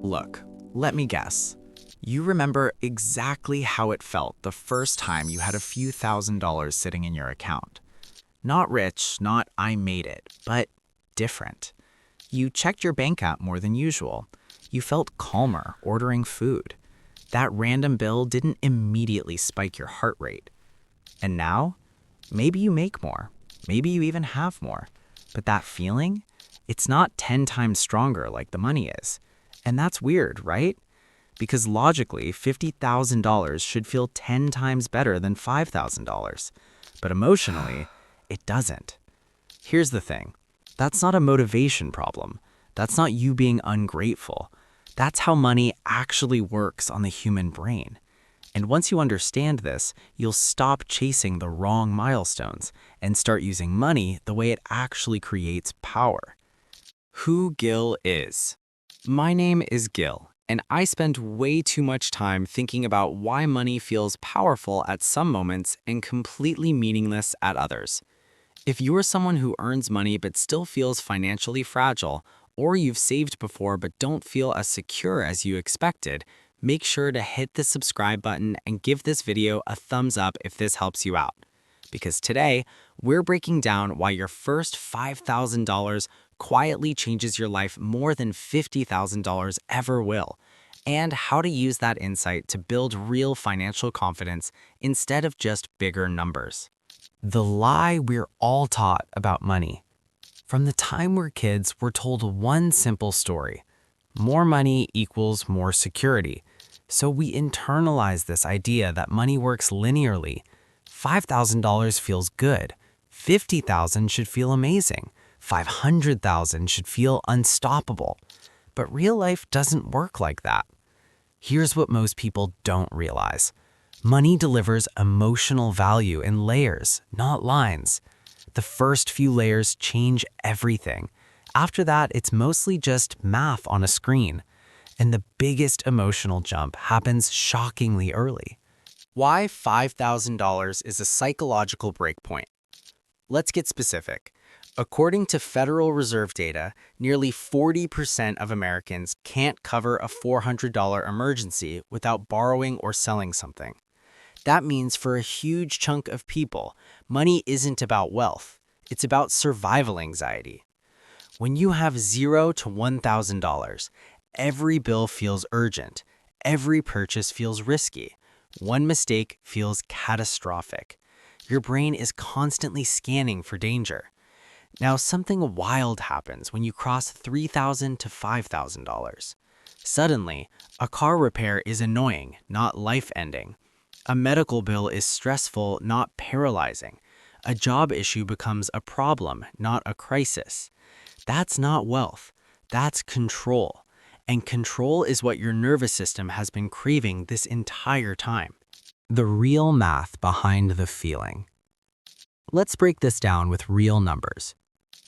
Look, let me guess. You remember exactly how it felt the first time you had a few $1,000s sitting in your account. Not rich, not I made it, but different. You checked your bank app more than usual. You felt calmer ordering food. That random bill didn't immediately spike your heart rate. And now, maybe you make more. Maybe you even have more. But that feeling, it's not 10 times stronger like the money is. And that's weird, right? Because logically, $50,000 should feel 10 times better than $5,000. But emotionally, it doesn't. Here's the thing. That's not a motivation problem. That's not you being ungrateful. That's how money actually works on the human brain. And once you understand this, you'll stop chasing the wrong milestones and start using money the way it actually creates power. Who Gil is. My name is Gil, and I spend way too much time thinking about why money feels powerful at some moments and completely meaningless at others. If you're someone who earns money but still feels financially fragile, or you've saved before but don't feel as secure as you expected, make sure to hit the subscribe button and give this video a thumbs up if this helps you out. Because today, we're breaking down why your first $5,000 quietly changes your life more than $50,000 ever will, and how to use that insight to build real financial confidence instead of just bigger numbers. The lie we're all taught about money. From the time we're kids, we're told one simple story. More money equals more security. So we internalize this idea that money works linearly. $5,000 feels good. $50,000 should feel amazing. $500,000 should feel unstoppable. But real life doesn't work like that. Here's what most people don't realize. Money delivers emotional value in layers, not lines. The first few layers change everything. After that, it's mostly just math on a screen. And the biggest emotional jump happens shockingly early. Why $5,000 is a psychological breakpoint. Let's get specific. According to Federal Reserve data, nearly 40% of Americans can't cover a $400 emergency without borrowing or selling something. That means for a huge chunk of people, money isn't about wealth. It's about survival anxiety. When you have $0 to $1,000, every bill feels urgent. Every purchase feels risky. One mistake feels catastrophic. Your brain is constantly scanning for danger. Now, something wild happens when you cross $3,000 to $5,000. Suddenly, a car repair is annoying, not life-ending. A medical bill is stressful, not paralyzing. A job issue becomes a problem, not a crisis. That's not wealth. That's control. And control is what your nervous system has been craving this entire time. The real math behind the feeling. Let's break this down with real numbers.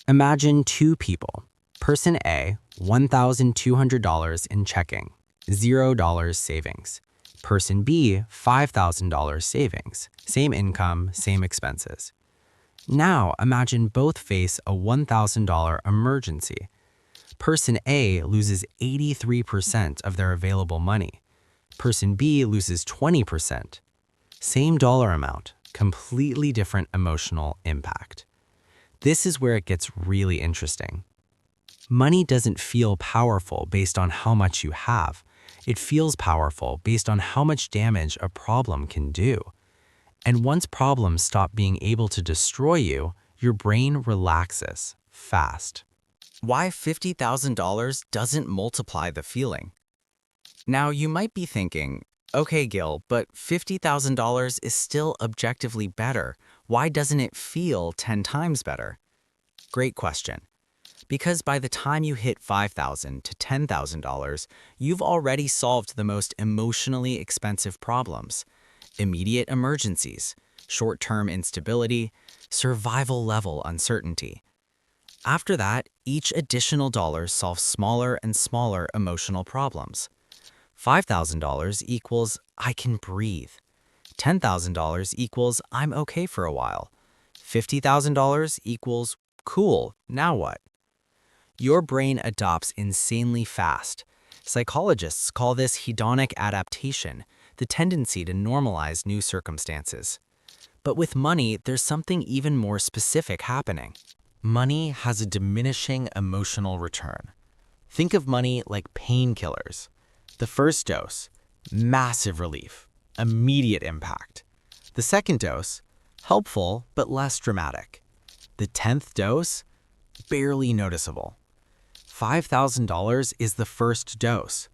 Imagine two people. Person A, $1,200 in checking, $0 savings. Person B, $5,000 savings, same income, same expenses. Now imagine both face a $1,000 emergency. Person A loses 83% of their available money. Person B loses 20%. Same dollar amount, completely different emotional impact. This is where it gets really interesting. Money doesn't feel powerful based on how much you have. It feels powerful based on how much damage a problem can do. And once problems stop being able to destroy you, your brain relaxes fast. Why $50,000 doesn't multiply the feeling. Now, you might be thinking, okay, Gil, but $50,000 is still objectively better. Why doesn't it feel 10 times better? Great question. Because by the time you hit $5,000 to $10,000, you've already solved the most emotionally expensive problems. Immediate emergencies, short-term instability, survival-level uncertainty. After that, each additional dollar solves smaller and smaller emotional problems. $5,000 equals I can breathe. $10,000 equals I'm okay for a while. $50,000 equals cool, now what? Your brain adopts insanely fast. Psychologists call this hedonic adaptation, the tendency to normalize new circumstances. But with money, there's something even more specific happening. Money has a diminishing emotional return. Think of money like painkillers. The first dose, massive relief, immediate impact. The second dose, helpful but less dramatic. The 10th dose, barely noticeable. $5,000 is the first dose.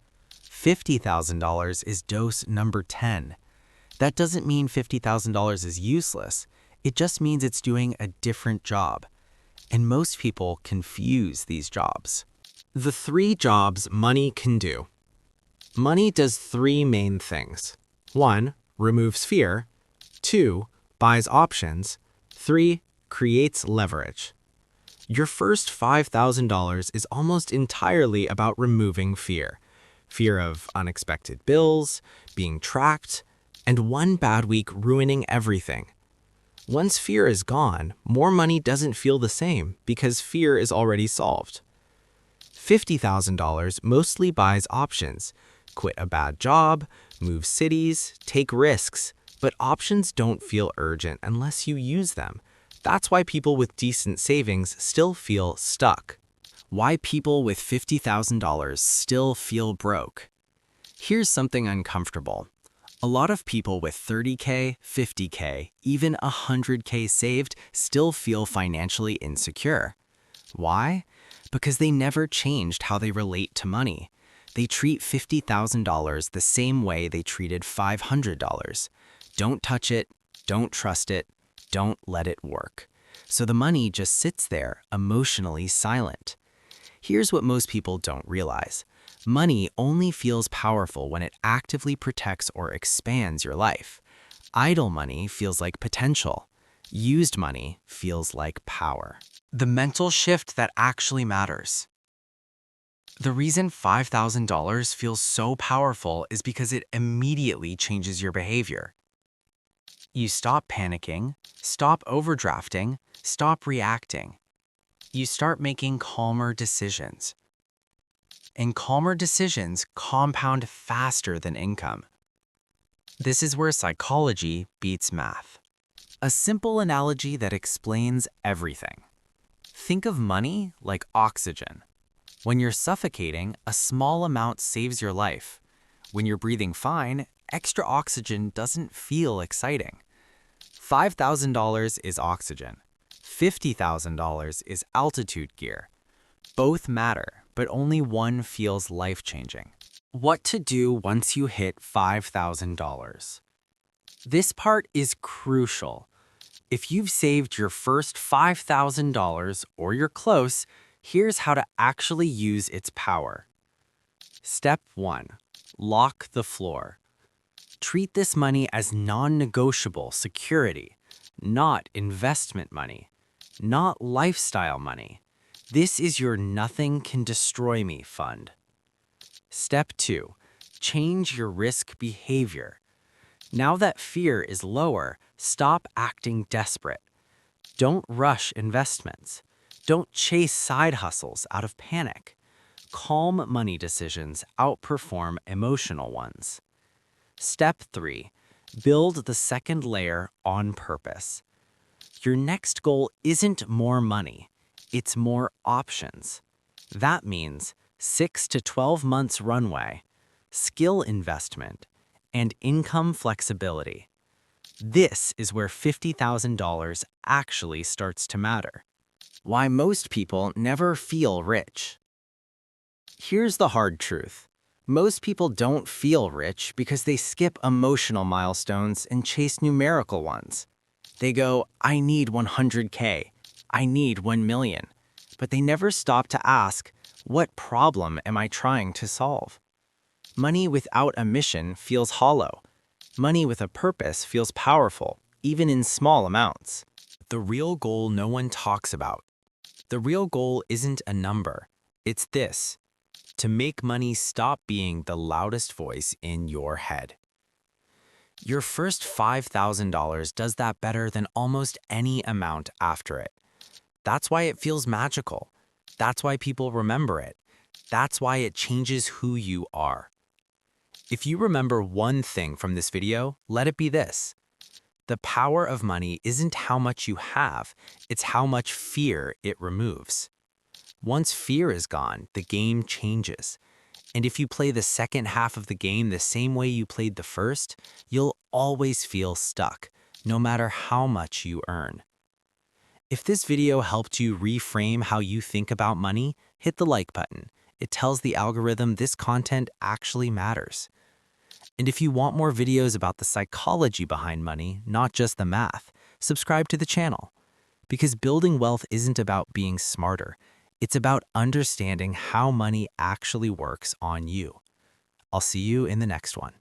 $50,000 is dose number 10. That doesn't mean $50,000 is useless. It just means it's doing a different job. And most people confuse these jobs. The 3 jobs money can do. Money does 3 main things. 1, removes fear. 2, buys options. 3, creates leverage. Your first $5,000 is almost entirely about removing fear. Fear of unexpected bills, being tracked, and one bad week ruining everything. Once fear is gone, more money doesn't feel the same because fear is already solved. $50,000 mostly buys options. Quit a bad job, move cities, take risks, but options don't feel urgent unless you use them. That's why people with decent savings still feel stuck. Why people with $50,000 still feel broke. Here's something uncomfortable. A lot of people with $30K, $50K, even $100K saved still feel financially insecure. Why? Because they never changed how they relate to money. They treat $50,000 the same way they treated $500. Don't touch it, don't trust it, don't let it work. So the money just sits there, emotionally silent. Here's what most people don't realize. Money only feels powerful when it actively protects or expands your life. Idle money feels like potential. Used money feels like power. The mental shift that actually matters. The reason $5,000 feels so powerful is because it immediately changes your behavior. You stop panicking, stop overdrafting, stop reacting. You start making calmer decisions. And calmer decisions compound faster than income. This is where psychology beats math. A simple analogy that explains everything. Think of money like oxygen. When you're suffocating, a small amount saves your life. When you're breathing fine, extra oxygen doesn't feel exciting. $5,000 is oxygen. $50,000 is altitude gear. Both matter, but only one feels life-changing. What to do once you hit $5,000? This part is crucial. If you've saved your first $5,000 or you're close, here's how to actually use its power. Step 1. Lock the floor. Treat this money as non-negotiable security, not investment money, not lifestyle money. This is your nothing can destroy me fund. Step 2. Change your risk behavior. Now that fear is lower, stop acting desperate. Don't rush investments. Don't chase side hustles out of panic. Calm money decisions outperform emotional ones. Step 3. Build the second layer on purpose. Your next goal isn't more money, it's more options. That means 6 to 12 months runway, skill investment, and income flexibility. This is where $50,000 actually starts to matter. Why most people never feel rich. Here's the hard truth. Most people don't feel rich because they skip emotional milestones and chase numerical ones. They go, I need 100K, I need 1 million, but they never stop to ask, what problem am I trying to solve? Money without a mission feels hollow. Money with a purpose feels powerful, even in small amounts. The real goal no one talks about. The real goal isn't a number, it's this. To make money stop being the loudest voice in your head. Your first $5,000 does that better than almost any amount after it. That's why it feels magical. That's why people remember it. That's why it changes who you are. If you remember one thing from this video, let it be this. The power of money isn't how much you have, it's how much fear it removes. Once fear is gone, the game changes. And if you play the second half of the game the same way you played the first, you'll always feel stuck, no matter how much you earn. If this video helped you reframe how you think about money, hit the like button. It tells the algorithm this content actually matters. And if you want more videos about the psychology behind money, not just the math, subscribe to the channel. Because building wealth isn't about being smarter, it's about understanding how money actually works on you. I'll see you in the next one.